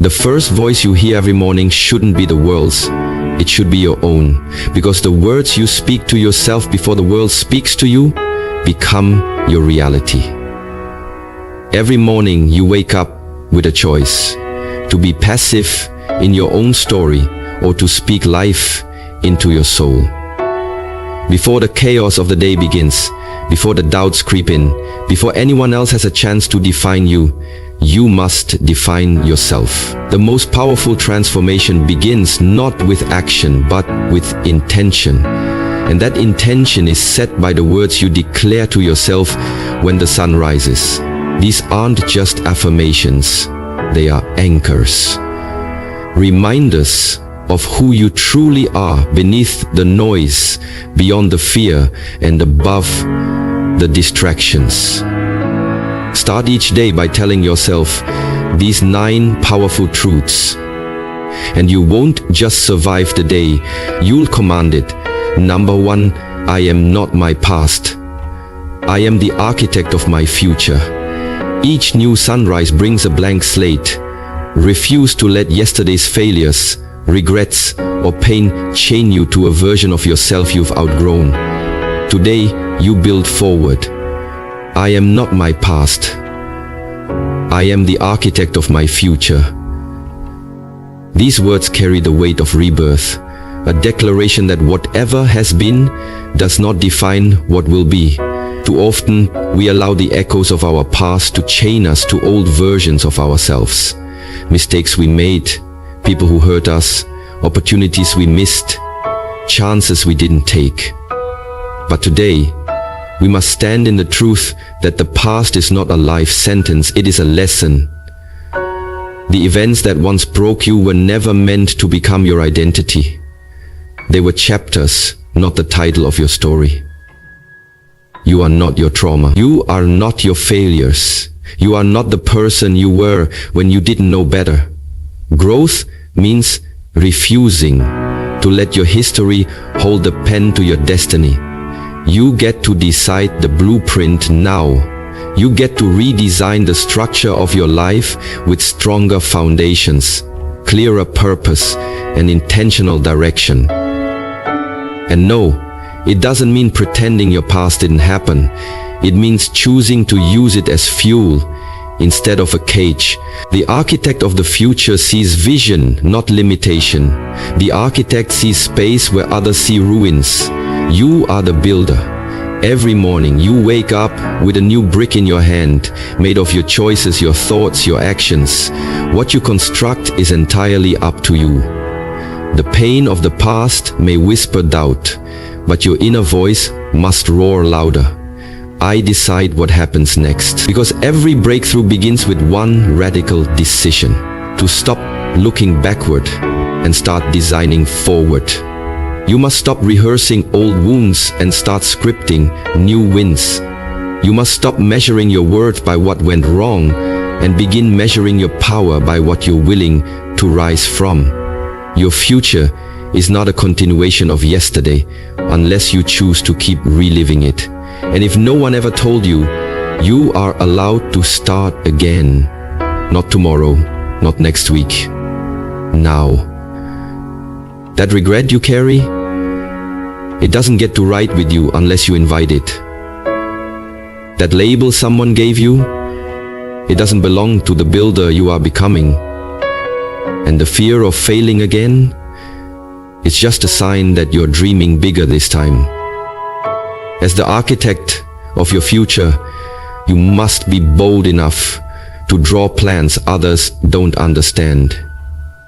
The first voice you hear every morning shouldn't be the world's. It should be your own, because the words you speak to yourself before the world speaks to you become your reality. Every morning you wake up with a choice to be passive in your own story or to speak life into your soul. Before the chaos of the day begins, before the doubts creep in, before anyone else has a chance to define you, you must define yourself. The most powerful transformation begins not with action, but with intention. And that intention is set by the words you declare to yourself when the sun rises. These aren't just affirmations, they are anchors. Reminders of who you truly are beneath the noise, beyond the fear, and above the distractions. Start each day by telling yourself these 9 powerful truths. And you won't just survive the day, you'll command it. Number 1, I am not my past. I am the architect of my future. Each new sunrise brings a blank slate. Refuse to let yesterday's failures, regrets, or pain chain you to a version of yourself you've outgrown. Today, you build forward. I am not my past. I am the architect of my future. These words carry the weight of rebirth, a declaration that whatever has been does not define what will be. Too often, we allow the echoes of our past to chain us to old versions of ourselves. Mistakes we made, people who hurt us, opportunities we missed, chances we didn't take. But today, we must stand in the truth that the past is not a life sentence, it is a lesson. The events that once broke you were never meant to become your identity. They were chapters, not the title of your story. You are not your trauma. You are not your failures. You are not the person you were when you didn't know better. Growth means refusing to let your history hold the pen to your destiny. You get to decide the blueprint now. You get to redesign the structure of your life with stronger foundations, clearer purpose, and intentional direction. And no, it doesn't mean pretending your past didn't happen. It means choosing to use it as fuel instead of a cage. The architect of the future sees vision, not limitation. The architect sees space where others see ruins. You are the builder. Every morning you wake up with a new brick in your hand, made of your choices, your thoughts, your actions. What you construct is entirely up to you. The pain of the past may whisper doubt, but your inner voice must roar louder. I decide what happens next. Because every breakthrough begins with one radical decision: to stop looking backward and start designing forward. You must stop rehearsing old wounds and start scripting new wins. You must stop measuring your worth by what went wrong and begin measuring your power by what you're willing to rise from. Your future is not a continuation of yesterday unless you choose to keep reliving it. And if no one ever told you, you are allowed to start again. Not tomorrow, not next week. Now. That regret you carry, it doesn't get to ride with you unless you invite it. That label someone gave you, it doesn't belong to the builder you are becoming. And the fear of failing again, it's just a sign that you're dreaming bigger this time. As the architect of your future, you must be bold enough to draw plans others don't understand.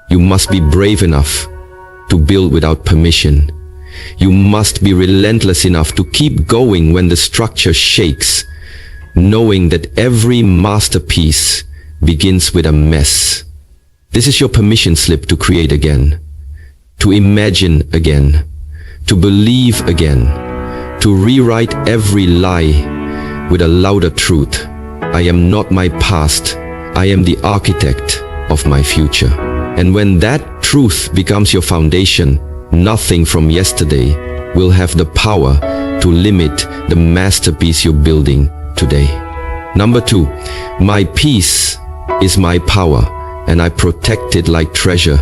You must be brave enough to build without permission. You must be relentless enough to keep going when the structure shakes, knowing that every masterpiece begins with a mess. This is your permission slip to create again, to imagine again, to believe again, to rewrite every lie with a louder truth. I am not my past. I am the architect of my future. And when that truth becomes your foundation, nothing from yesterday will have the power to limit the masterpiece you're building today. Number 2, my peace is my power. and I protect it like treasure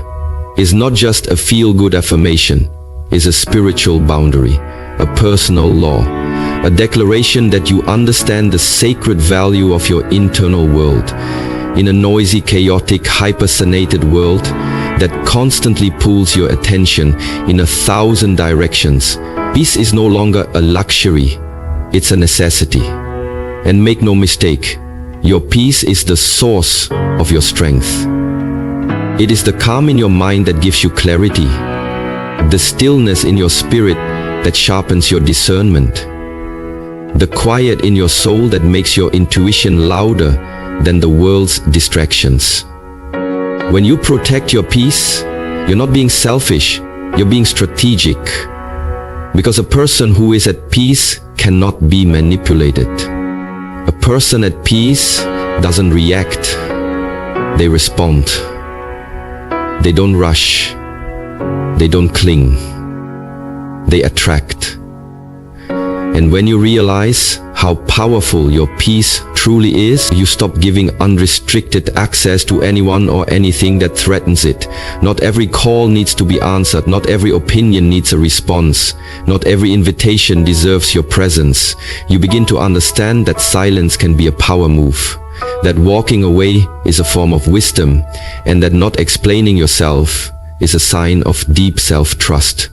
is not just a feel-good affirmation, is a spiritual boundary, a personal law, a declaration that you understand the sacred value of your internal world. In a noisy, chaotic, hypersoniated world that constantly pulls your attention in 1,000 directions, peace is no longer a luxury, it's a necessity. And make no mistake, your peace is the source of your strength. It is the calm in your mind that gives you clarity, the stillness in your spirit that sharpens your discernment, the quiet in your soul that makes your intuition louder than the world's distractions. When you protect your peace, you're not being selfish, you're being strategic. Because a person who is at peace cannot be manipulated. A person at peace doesn't react, they respond. They don't rush, they don't cling, they attract. And when you realize how powerful your peace truly is, you stop giving unrestricted access to anyone or anything that threatens it. Not every call needs to be answered, not every opinion needs a response, not every invitation deserves your presence. You begin to understand that silence can be a power move, that walking away is a form of wisdom, and that not explaining yourself is a sign of deep self-trust.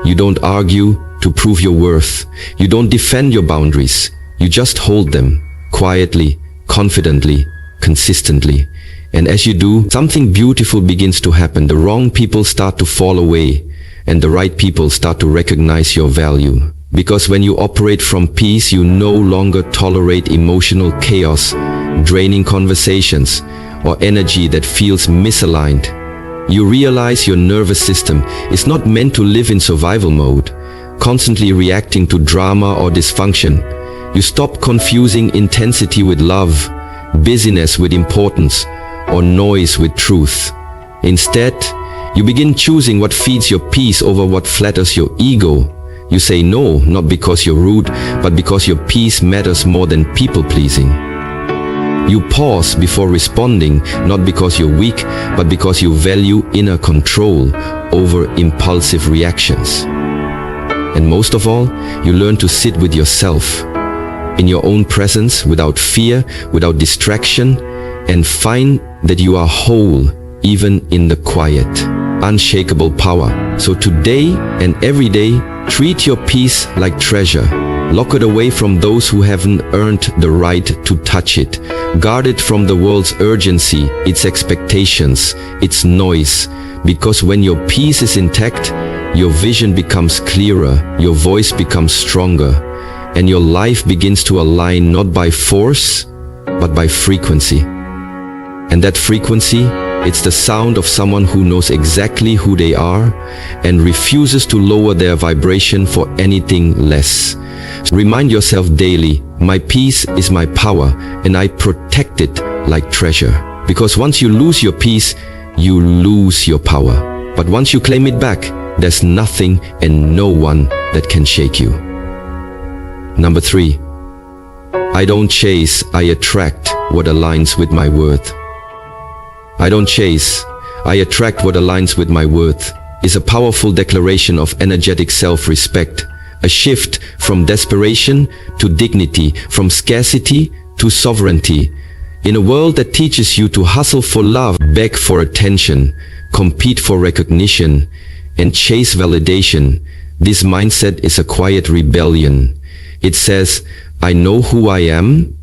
You don't argue to prove your worth. You don't defend your boundaries. You just hold them quietly, confidently, consistently. And as you do, something beautiful begins to happen. The wrong people start to fall away, and the right people start to recognize your value. Because when you operate from peace, you no longer tolerate emotional chaos, draining conversations, or energy that feels misaligned. You realize your nervous system is not meant to live in survival mode, constantly reacting to drama or dysfunction. You stop confusing intensity with love, busyness with importance, or noise with truth. Instead, you begin choosing what feeds your peace over what flatters your ego. You say no, not because you're rude, but because your peace matters more than people-pleasing. You pause before responding, not because you're weak, but because you value inner control over impulsive reactions. And most of all, you learn to sit with yourself, in your own presence, without fear, without distraction, and find that you are whole, even in the quiet, unshakable power. So today and every day, treat your peace like treasure. Lock it away from those who haven't earned the right to touch it. Guard it from the world's urgency, its expectations, its noise. Because when your peace is intact, your vision becomes clearer, your voice becomes stronger, and your life begins to align not by force, but by frequency. And that frequency, it's the sound of someone who knows exactly who they are and refuses to lower their vibration for anything less. Remind yourself daily, my peace is my power, and I protect it like treasure. Because once you lose your peace, you lose your power. But once you claim it back, there's nothing and no one that can shake you. Number 3. I don't chase, I attract what aligns with my worth. I don't chase, I attract what aligns with my worth is a powerful declaration of energetic self-respect, a shift from desperation to dignity, from scarcity to sovereignty. In a world that teaches you to hustle for love, beg for attention, compete for recognition, and chase validation, this mindset is a quiet rebellion. It says, I know who I am,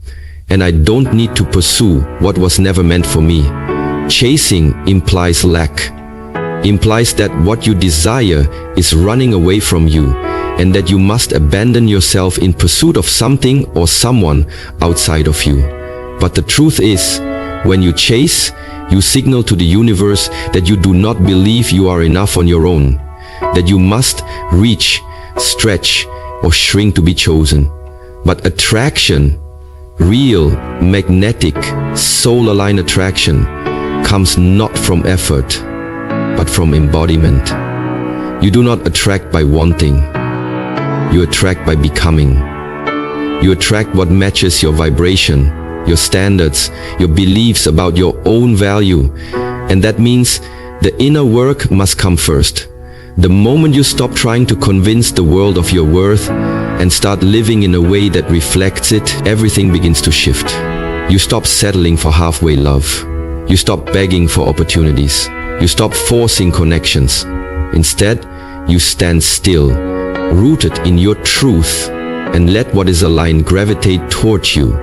and I don't need to pursue what was never meant for me. Chasing implies lack, implies that what you desire is running away from you, and that you must abandon yourself in pursuit of something or someone outside of you. But the truth is, when you chase, you signal to the universe that you do not believe you are enough on your own, that you must reach, stretch, or shrink to be chosen. But attraction, real, magnetic, soul-aligned attraction, comes not from effort, but from embodiment. You do not attract by wanting. You attract by becoming. You attract what matches your vibration, your standards, your beliefs about your own value. And that means the inner work must come first. The moment you stop trying to convince the world of your worth and start living in a way that reflects it, everything begins to shift. You stop settling for halfway love. You stop begging for opportunities. You stop forcing connections. Instead, you stand still, rooted in your truth, and let what is aligned gravitate towards you.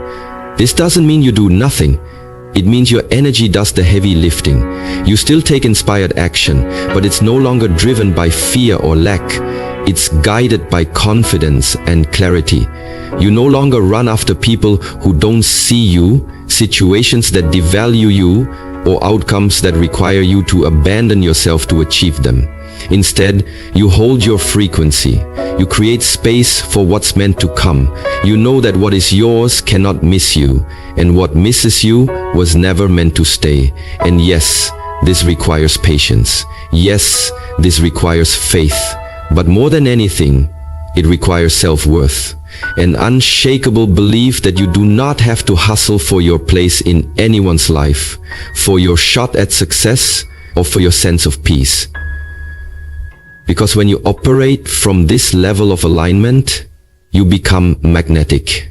This doesn't mean you do nothing. It means your energy does the heavy lifting. You still take inspired action, but it's no longer driven by fear or lack. It's guided by confidence and clarity. You no longer run after people who don't see you, situations that devalue you, or outcomes that require you to abandon yourself to achieve them. Instead, you hold your frequency. You create space for what's meant to come. You know that what is yours cannot miss you, and what misses you was never meant to stay. And yes, this requires patience. Yes, this requires faith. But more than anything, it requires self-worth. An unshakable belief that you do not have to hustle for your place in anyone's life, for your shot at success, or for your sense of peace. Because when you operate from this level of alignment, you become magnetic.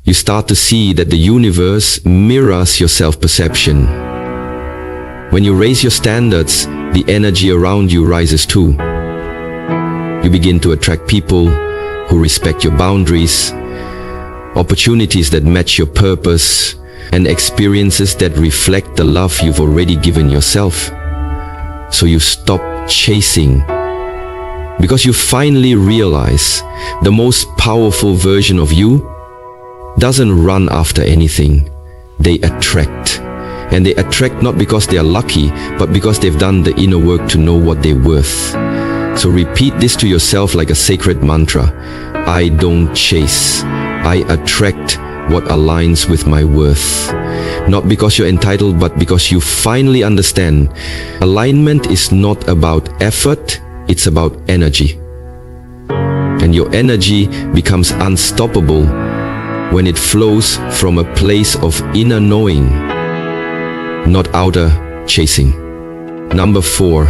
You start to see that the universe mirrors your self-perception. When you raise your standards, the energy around you rises too. You begin to attract people who respect your boundaries, opportunities that match your purpose, and experiences that reflect the love you've already given yourself. So you stop chasing, because you finally realize the most powerful version of you doesn't run after anything. They attract. And they attract not because they are lucky, but because they've done the inner work to know what they're worth. So repeat this to yourself like a sacred mantra. I don't chase. I attract what aligns with my worth. Not because you're entitled, but because you finally understand. Alignment is not about effort, it's about energy. And your energy becomes unstoppable when it flows from a place of inner knowing, not outer chasing. Number 4,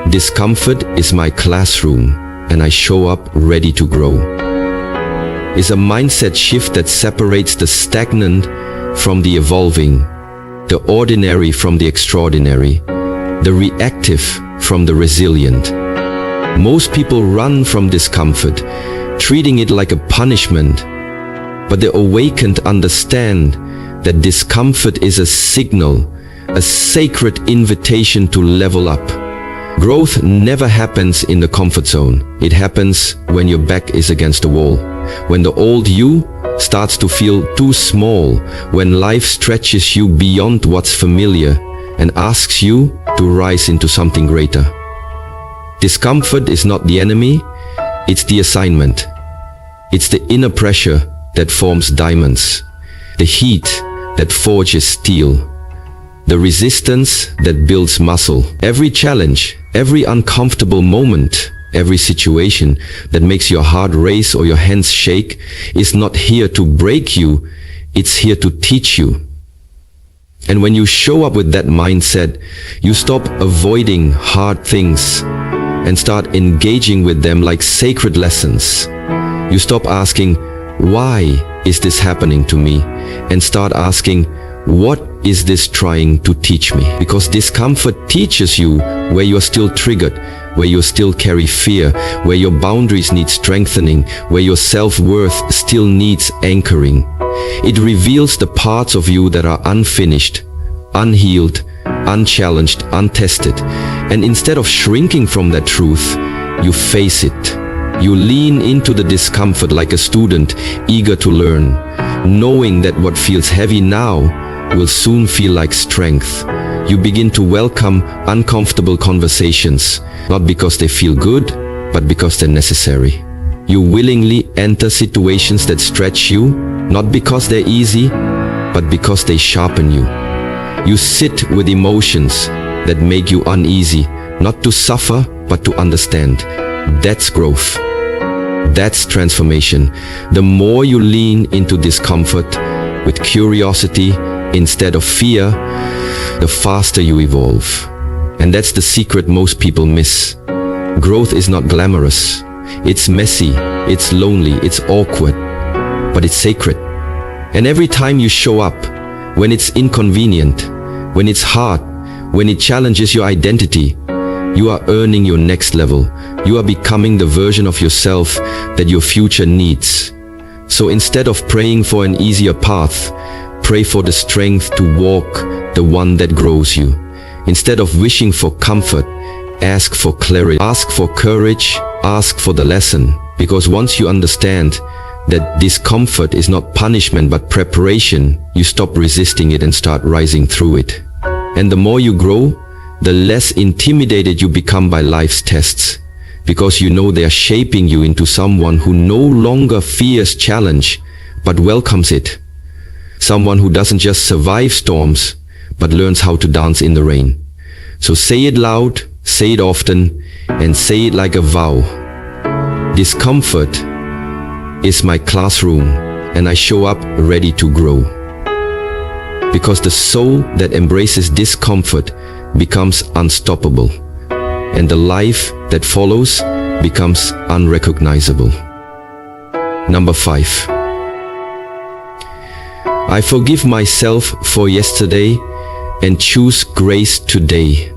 discomfort is my classroom and I show up ready to grow. It's a mindset shift that separates the stagnant from the evolving, the ordinary from the extraordinary, the reactive from the resilient. Most people run from discomfort, treating it like a punishment, but the awakened understand that discomfort is a signal, a sacred invitation to level up. Growth never happens in the comfort zone. It happens when your back is against the wall, when the old you starts to feel too small, when life stretches you beyond what's familiar and asks you to rise into something greater. Discomfort is not the enemy, it's the assignment. It's the inner pressure that forms diamonds, the heat that forges steel, the resistance that builds muscle. Every challenge, every uncomfortable moment, every situation that makes your heart race or your hands shake is not here to break you, it's here to teach you. And when you show up with that mindset, you stop avoiding hard things and start engaging with them like sacred lessons. You stop asking, why is this happening to me? And start asking, what is this trying to teach me? Because discomfort teaches you where you are still triggered, where you still carry fear, where your boundaries need strengthening, where your self-worth still needs anchoring. It reveals the parts of you that are unfinished, unhealed, unchallenged, untested. And instead of shrinking from that truth, you face it. You lean into the discomfort like a student eager to learn, knowing that what feels heavy now will soon feel like strength. You begin to welcome uncomfortable conversations, not because they feel good, but because they're necessary. You willingly enter situations that stretch you, not because they're easy, but because they sharpen you. You sit with emotions that make you uneasy, not to suffer, but to understand. That's growth. That's transformation. The more you lean into discomfort with curiosity, instead of fear, the faster you evolve. And that's the secret most people miss. Growth is not glamorous. It's messy, it's lonely, it's awkward, but it's sacred. And every time you show up, when it's inconvenient, when it's hard, when it challenges your identity, you are earning your next level. You are becoming the version of yourself that your future needs. So instead of praying for an easier path, pray for the strength to walk the one that grows you. Instead of wishing for comfort, ask for clarity, ask for courage, ask for the lesson. Because once you understand that discomfort is not punishment but preparation, you stop resisting it and start rising through it. And the more you grow, the less intimidated you become by life's tests, because you know they are shaping you into someone who no longer fears challenge, but welcomes it. Someone who doesn't just survive storms, but learns how to dance in the rain. So say it loud, say it often, and say it like a vow. Discomfort is my classroom, and I show up ready to grow. Because the soul that embraces discomfort becomes unstoppable, and the life that follows becomes unrecognizable. Number 5. I forgive myself for yesterday and choose grace today.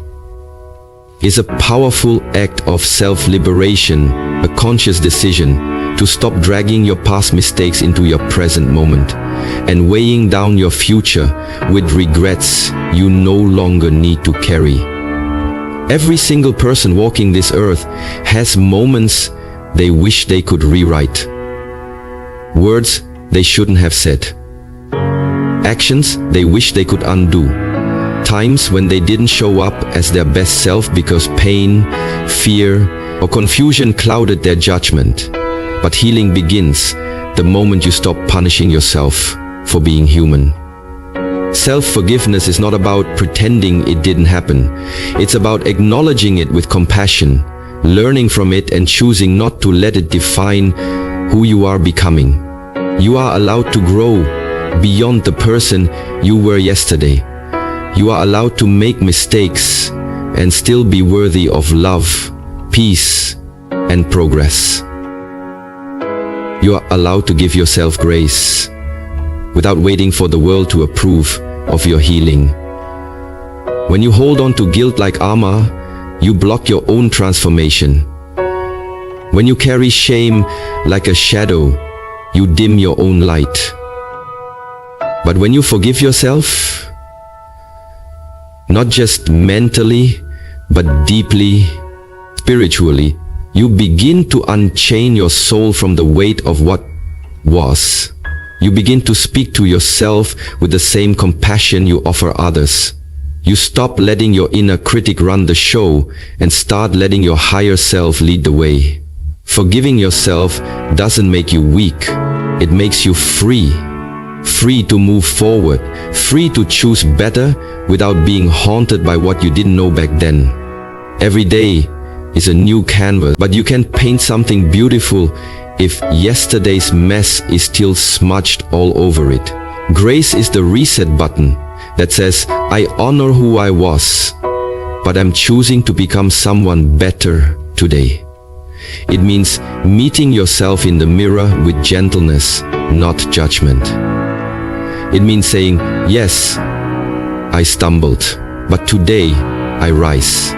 Is a powerful act of self-liberation, a conscious decision to stop dragging your past mistakes into your present moment and weighing down your future with regrets you no longer need to carry. Every single person walking this earth has moments they wish they could rewrite, words they shouldn't have said, actions they wish they could undo, times when they didn't show up as their best self because pain, fear, or confusion clouded their judgment. But healing begins the moment you stop punishing yourself for being human. Self-forgiveness is not about pretending it didn't happen. It's about acknowledging it with compassion, learning from it, and choosing not to let it define who you are becoming. You are allowed to grow beyond the person you were yesterday. You are allowed to make mistakes and still be worthy of love, peace, and progress. You are allowed to give yourself grace without waiting for the world to approve of your healing. When you hold on to guilt like armor, you block your own transformation. When you carry shame like a shadow, you dim your own light. But when you forgive yourself, not just mentally, but deeply, spiritually, you begin to unchain your soul from the weight of what was. You begin to speak to yourself with the same compassion you offer others. You stop letting your inner critic run the show and start letting your higher self lead the way. Forgiving yourself doesn't make you weak. It makes you free. Free to move forward. Free to choose better without being haunted by what you didn't know back then. Every day is a new canvas, but you can paint something beautiful if yesterday's mess is still smudged all over it. Grace is the reset button that says, I honor who I was, but I'm choosing to become someone better today. It means meeting yourself in the mirror with gentleness, not judgment. It means saying, yes, I stumbled, but today I rise.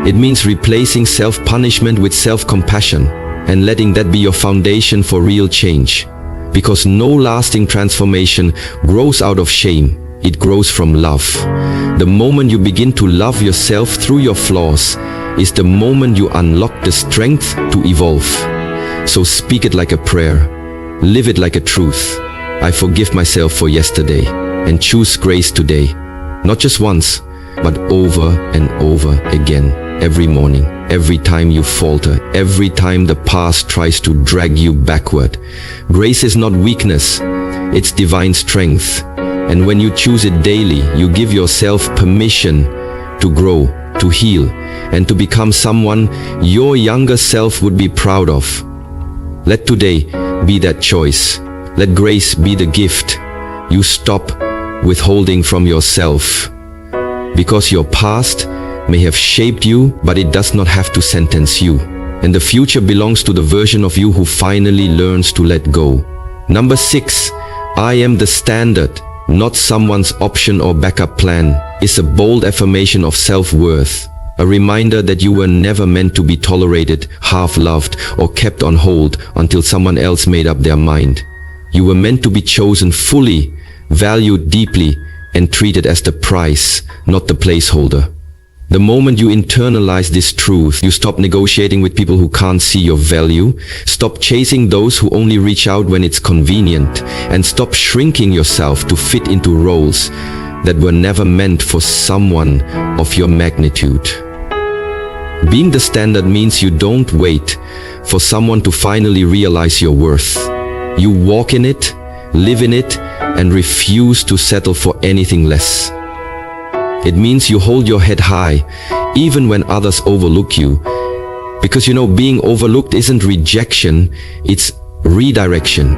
It means replacing self-punishment with self-compassion and letting that be your foundation for real change. Because no lasting transformation grows out of shame. It grows from love. The moment you begin to love yourself through your flaws is the moment you unlock the strength to evolve. So speak it like a prayer. Live it like a truth. I forgive myself for yesterday and choose grace today. Not just once, but over and over again. Every morning, every time you falter, every time the past tries to drag you backward. Grace is not weakness, it's divine strength. And when you choose it daily, you give yourself permission to grow, to heal, and to become someone your younger self would be proud of. Let today be that choice. Let grace be the gift you stop withholding from yourself. Because your past may have shaped you, but it does not have to sentence you. And the future belongs to the version of you who finally learns to let go. Number 6, I am the standard, not someone's option or backup plan, is a bold affirmation of self-worth. A reminder that you were never meant to be tolerated, half-loved, or kept on hold until someone else made up their mind. You were meant to be chosen fully, valued deeply, and treated as the prize, not the placeholder. The moment you internalize this truth, you stop negotiating with people who can't see your value, stop chasing those who only reach out when it's convenient, and stop shrinking yourself to fit into roles that were never meant for someone of your magnitude. Being the standard means you don't wait for someone to finally realize your worth. You walk in it, live in it, and refuse to settle for anything less. It means you hold your head high, even when others overlook you. Because being overlooked isn't rejection, it's redirection.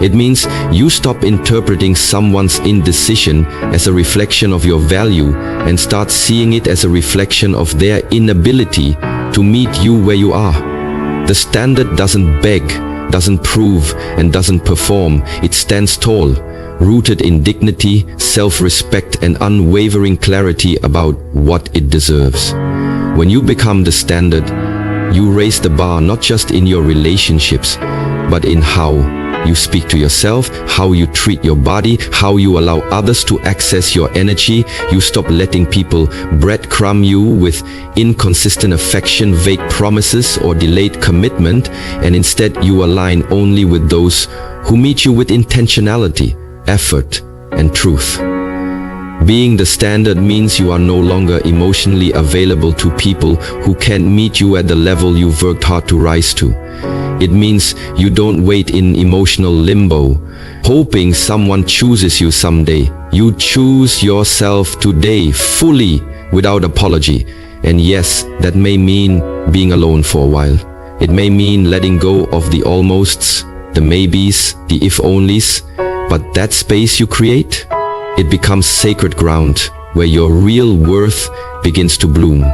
It means you stop interpreting someone's indecision as a reflection of your value and start seeing it as a reflection of their inability to meet you where you are. The standard doesn't beg, doesn't prove, and doesn't perform. It stands tall, rooted in dignity, self-respect, and unwavering clarity about what it deserves. When you become the standard, you raise the bar not just in your relationships, but in how you speak to yourself, how you treat your body, how you allow others to access your energy. You stop letting people breadcrumb you with inconsistent affection, vague promises, or delayed commitment, and instead you align only with those who meet you with intentionality, effort, and truth. Being the standard means you are no longer emotionally available to people who can't meet you at the level you've worked hard to rise to. It means you don't wait in emotional limbo, hoping someone chooses you someday. You choose yourself today, fully, without apology. And yes, that may mean being alone for a while. It may mean letting go of the almosts, the maybes, the if-onlys, but that space you create, it becomes sacred ground where your real worth begins to bloom.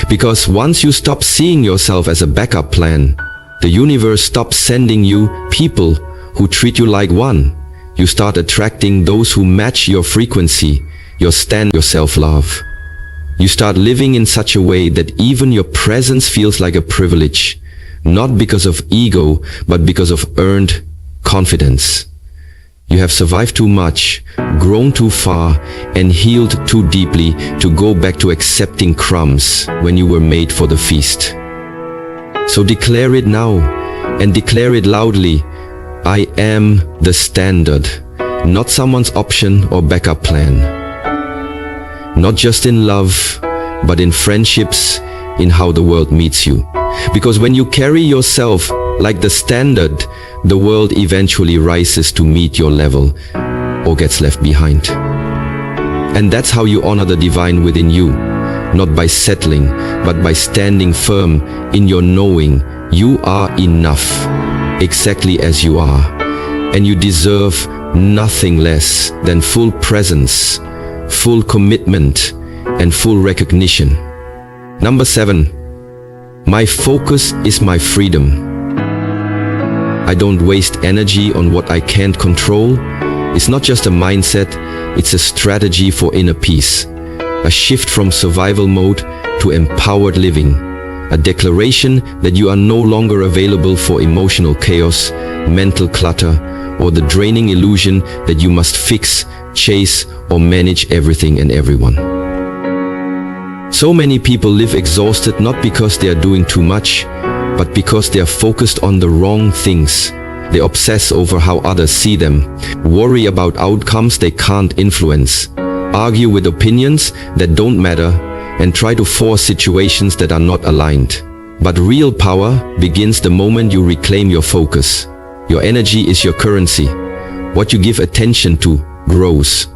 Because once you stop seeing yourself as a backup plan, the universe stops sending you people who treat you like one. You start attracting those who match your frequency, your self-love. You start living in such a way that even your presence feels like a privilege, not because of ego, but because of earned confidence. You have survived too much, grown too far, and healed too deeply to go back to accepting crumbs when you were made for the feast. So declare it now, and declare it loudly. I am the standard, not someone's option or backup plan. Not just in love, but in friendships, in how the world meets you. Because when you carry yourself like the standard, the world eventually rises to meet your level or gets left behind. And that's how you honor the divine within you, not by settling, but by standing firm in your knowing you are enough, exactly as you are, and you deserve nothing less than full presence, full commitment, and full recognition. Number 7, my focus is my freedom. I don't waste energy on what I can't control. It's not just a mindset, it's a strategy for inner peace. A shift from survival mode to empowered living. A declaration that you are no longer available for emotional chaos, mental clutter, or the draining illusion that you must fix, chase, or manage everything and everyone. So many people live exhausted not because they are doing too much, but because they are focused on the wrong things. They obsess over how others see them, worry about outcomes they can't influence, argue with opinions that don't matter, and try to force situations that are not aligned. But real power begins the moment you reclaim your focus. Your energy is your currency. What you give attention to grows.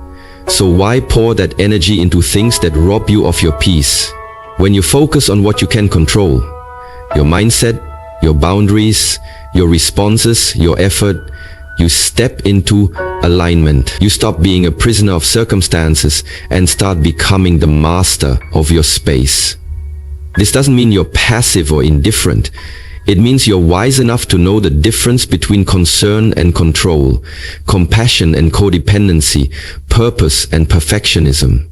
So why pour that energy into things that rob you of your peace? When you focus on what you can control, your mindset, your boundaries, your responses, your effort, You step into alignment. You stop being a prisoner of circumstances and start becoming the master of your space. This doesn't mean you're passive or indifferent. It means you're wise enough to know the difference between concern and control, compassion and codependency, purpose and perfectionism.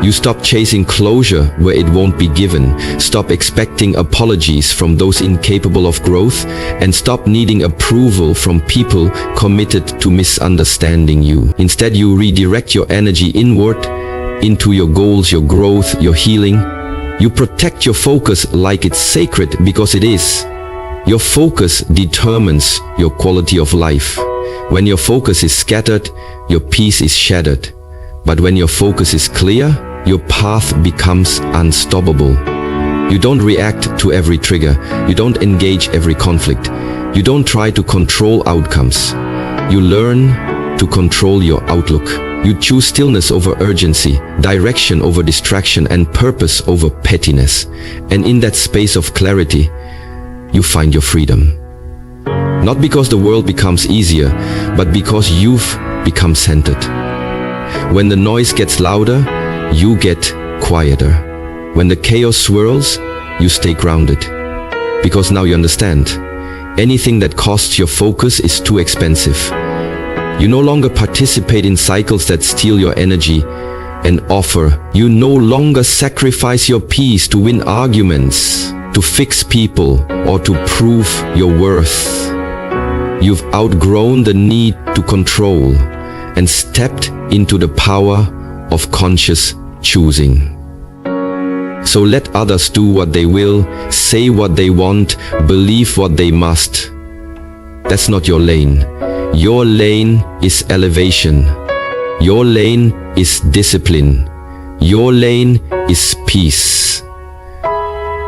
You stop chasing closure where it won't be given, stop expecting apologies from those incapable of growth, and stop needing approval from people committed to misunderstanding you. Instead, you redirect your energy inward, into your goals, your growth, your healing. You protect your focus like it's sacred because it is. Your focus determines your quality of life. When your focus is scattered, your peace is shattered. But when your focus is clear, your path becomes unstoppable. You don't react to every trigger. You don't engage every conflict. You don't try to control outcomes. You learn to control your outlook. You choose stillness over urgency, direction over distraction, and purpose over pettiness. And in that space of clarity, you find your freedom. Not because the world becomes easier, but because you've become centered. When the noise gets louder, you get quieter. When the chaos swirls, you stay grounded. Because now you understand, anything that costs your focus is too expensive. You no longer participate in cycles that steal your energy and offer. You no longer sacrifice your peace to win arguments, to fix people, or to prove your worth. You've outgrown the need to control and stepped into the power of conscious choosing. So let others do what they will, say what they want, believe what they must. That's not your lane. Your lane is elevation. Your lane is discipline. Your lane is peace.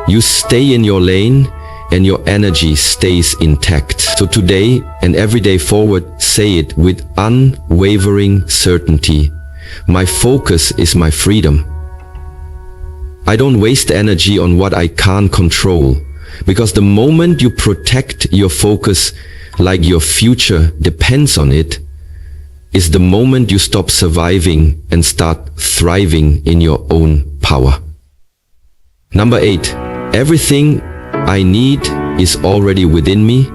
You stay in your lane and your energy stays intact. So today and every day forward, say it with unwavering certainty. My focus is my freedom. I don't waste energy on what I can't control, because the moment you protect your focus like your future depends on it, is the moment you stop surviving and start thriving in your own power. Number 8, everything I need is already within me.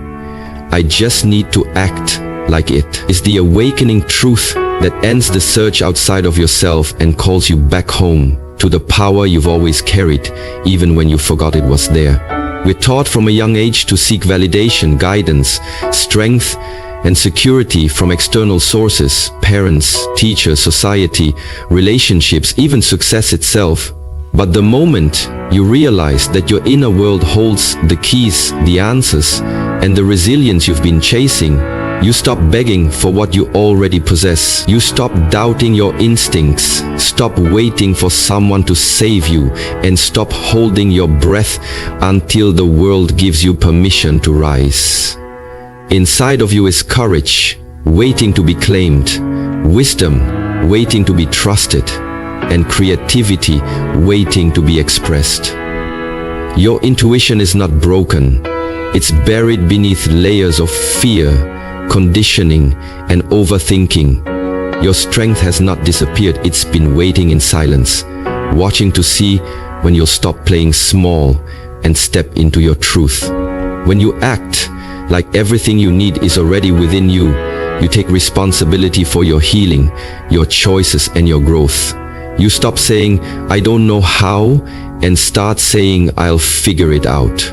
I just need to act like it. Is the awakening truth that ends the search outside of yourself and calls you back home to the power you've always carried, even when you forgot it was there. We're taught from a young age to seek validation, guidance, strength, and security from external sources, parents, teachers, society, relationships, even success itself. But the moment you realize that your inner world holds the keys, the answers, and the resilience you've been chasing, you stop begging for what you already possess. You stop doubting your instincts, stop waiting for someone to save you, and stop holding your breath until the world gives you permission to rise. Inside of you is courage, waiting to be claimed, wisdom, waiting to be trusted, and creativity, waiting to be expressed. Your intuition is not broken. It's buried beneath layers of fear, conditioning, and overthinking. Your strength has not disappeared. It's been waiting in silence, watching to see when you'll stop playing small and step into your truth. When you act like everything you need is already within you, you take responsibility for your healing, your choices, and your growth. You stop saying, I don't know how, and start saying, I'll figure it out.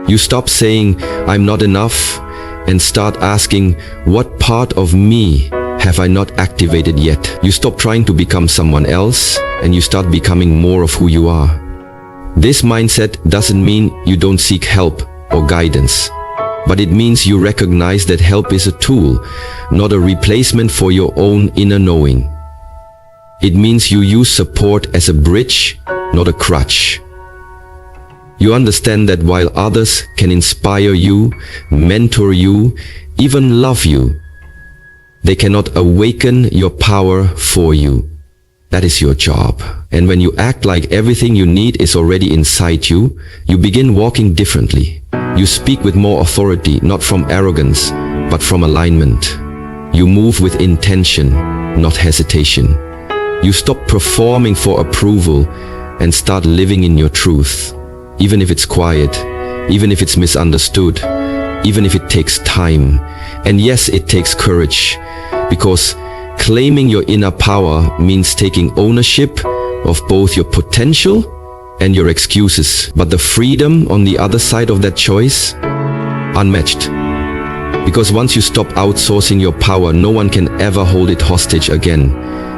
You stop saying, I'm not enough, and start asking, what part of me have I not activated yet? You stop trying to become someone else, and you start becoming more of who you are. This mindset doesn't mean you don't seek help or guidance, but it means you recognize that help is a tool, not a replacement for your own inner knowing. It means you use support as a bridge, not a crutch. You understand that while others can inspire you, mentor you, even love you, they cannot awaken your power for you. That is your job. And when you act like everything you need is already inside you, you begin walking differently. You speak with more authority, not from arrogance, but from alignment. You move with intention, not hesitation. You stop performing for approval and start living in your truth. Even if it's quiet, even if it's misunderstood, even if it takes time. And yes, it takes courage, because claiming your inner power means taking ownership of both your potential and your excuses. But the freedom on the other side of that choice, unmatched. Because once you stop outsourcing your power, no one can ever hold it hostage again.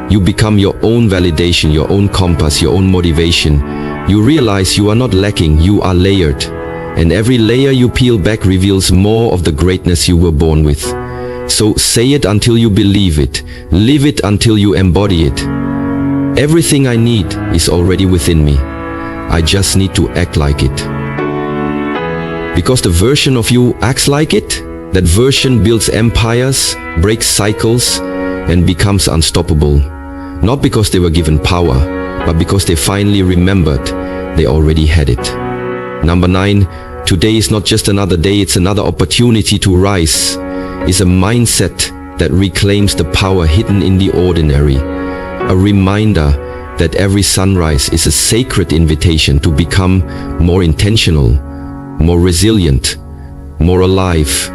You become your own validation, your own compass, your own motivation. You realize you are not lacking, you are layered. And every layer you peel back reveals more of the greatness you were born with. So say it until you believe it. Live it until you embody it. Everything I need is already within me. I just need to act like it. Because the version of you acts like it, that version builds empires, breaks cycles, and becomes unstoppable. Not because they were given power, but because they finally remembered they already had it. Number 9, today is not just another day, it's another opportunity to rise. It's a mindset that reclaims the power hidden in the ordinary. A reminder that every sunrise is a sacred invitation to become more intentional, more resilient, more alive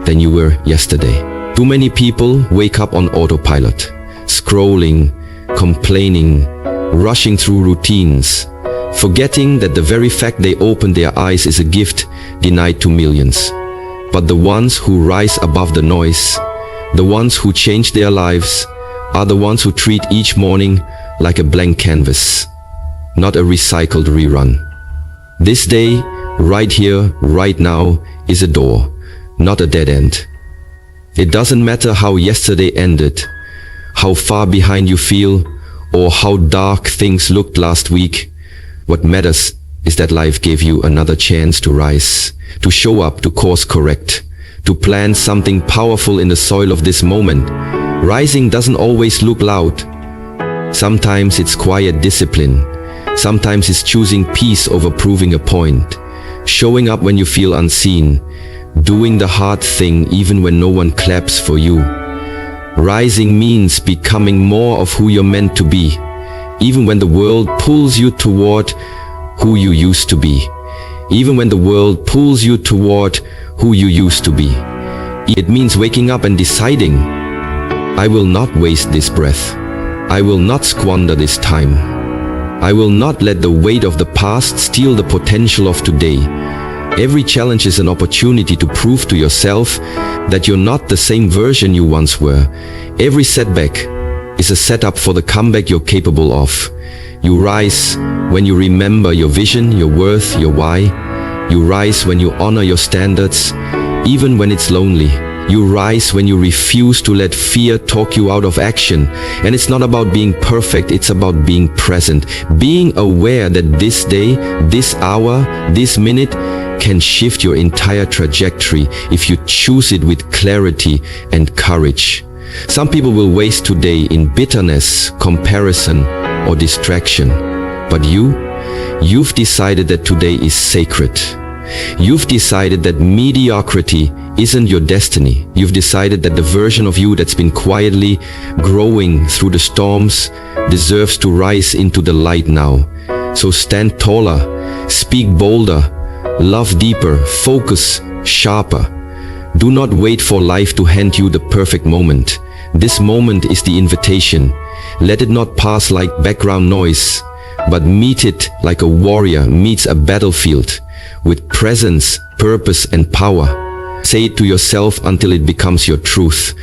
than you were yesterday. Too many people wake up on autopilot, scrolling, complaining, rushing through routines, forgetting that the very fact they open their eyes is a gift denied to millions. But the ones who rise above the noise, the ones who change their lives, are the ones who treat each morning like a blank canvas, not a recycled rerun. This day, right here, right now, is a door, not a dead end. It doesn't matter how yesterday ended, how far behind you feel, or how dark things looked last week. What matters is that life gave you another chance to rise, to show up, to course correct, to plant something powerful in the soil of this moment. Rising doesn't always look loud. Sometimes it's quiet discipline. Sometimes it's choosing peace over proving a point. Showing up when you feel unseen. Doing the hard thing even when no one claps for you. Rising means becoming more of who you're meant to be, even when the world pulls you toward who you used to be. Even when the world pulls you toward who you used to be. It means waking up and deciding, I will not waste this breath. I will not squander this time. I will not let the weight of the past steal the potential of today. Every challenge is an opportunity to prove to yourself that you're not the same version you once were. Every setback is a setup for the comeback you're capable of. You rise when you remember your vision, your worth, your why. You rise when you honor your standards, even when it's lonely. You rise when you refuse to let fear talk you out of action. And it's not about being perfect, it's about being present. Being aware that this day, this hour, this minute can shift your entire trajectory if you choose it with clarity and courage. Some people will waste today in bitterness, comparison, or distraction. But you've decided that today is sacred. You've decided that mediocrity isn't your destiny. You've decided that the version of you that's been quietly growing through the storms deserves to rise into the light now. So stand taller, speak bolder, love deeper, focus sharper. Do not wait for life to hand you the perfect moment. This moment is the invitation. Let it not pass like background noise, but meet it like a warrior meets a battlefield, with presence, purpose, and power. Say it to yourself until it becomes your truth.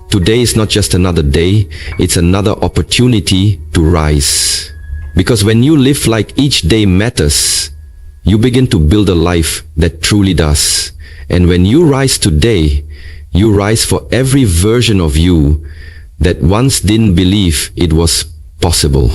Today is not just another day, it's another opportunity to rise. Because when you live like each day matters, you begin to build a life that truly does. And when you rise today, you rise for every version of you that once didn't believe it was possible.